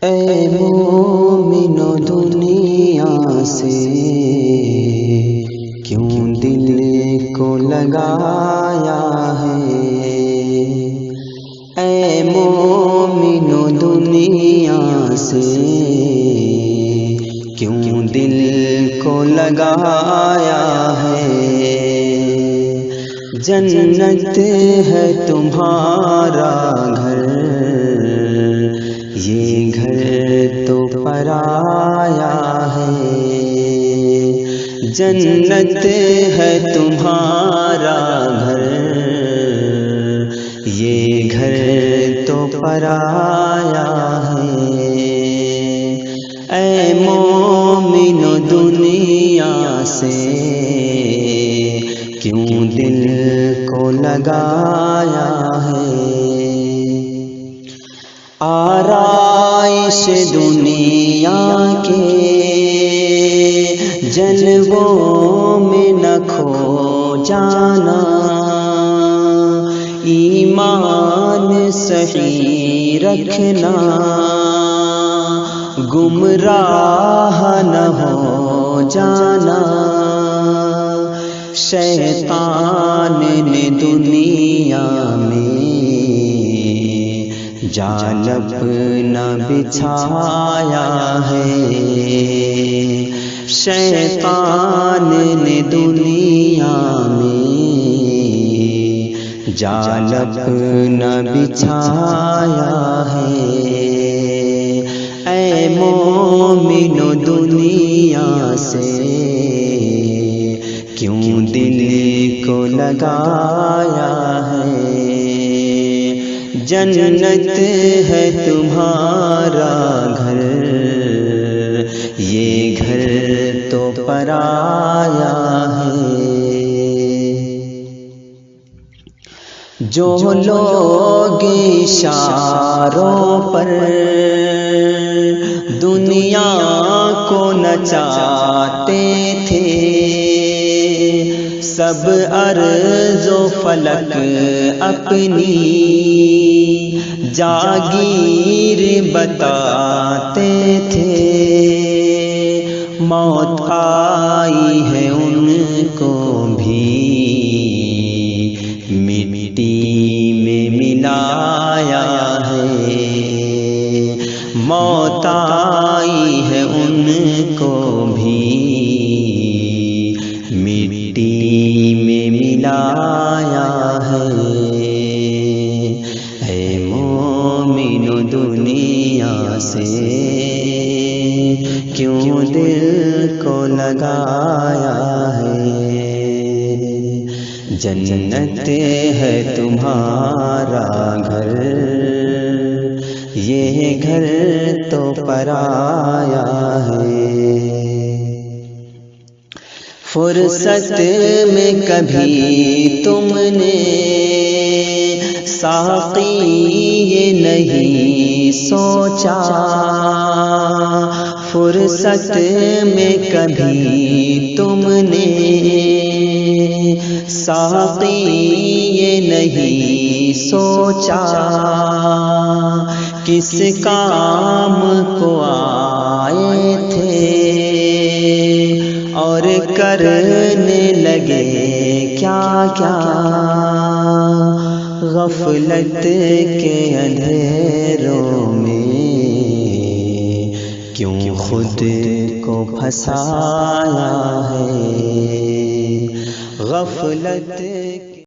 اے مومنو دنیا سے کیوں دل کو لگایا ہے؟ اے مومنو دنیا سے کیوں دل کو لگایا ہے؟ جنت ہے تمہارا گھر، یہ گھر تو پرایا ہے۔ جنت ہے تمہارا گھر، یہ گھر تو پرایا ہے۔ اے مومنو دنیا سے کیوں دل کو لگایا ہے؟ آرائش دنیا کے جلووں میں نہ کھو جانا، ایمان صحیح رکھنا، گمراہ نہ ہو جانا۔ شیطان نے دنیا میں جال اپنا بچھایا ہے۔ شیطان نے دنیا میں جال اپنا بچھایا ہے۔ اے مومنو دنیا سے کیوں دل کو لگایا ہے؟ جنت ہے تمہارا گھر، یہ گھر تو پرایا ہے۔ جو لوگ اشاروں پر دنیا کو نچاتے تھے، سب ارض و فلک اپنی جاگیر بتاتے تھے، موت آئی ہے ان کو بھی مٹی میں ملایا ہے۔ موت آئی ہے ان کو بھی مٹی میں ملایا ہے۔ اے مومنو دنیا سے کیوں دل کو لگایا ہے؟ جنت ہے تمہارا گھر، یہ گھر تو پرایا ہے۔ فرصت میں کبھی تم نے ساقی یہ نہیں سوچا، فرصت میں کبھی تم نے ساقی یہ نہیں سوچا، کس کام کو آئے تھے اور کرنے لگے کیا کیا۔ غفلت کے اندھیروں میں کیوں خود کو پھنسایا ہے؟ غفلت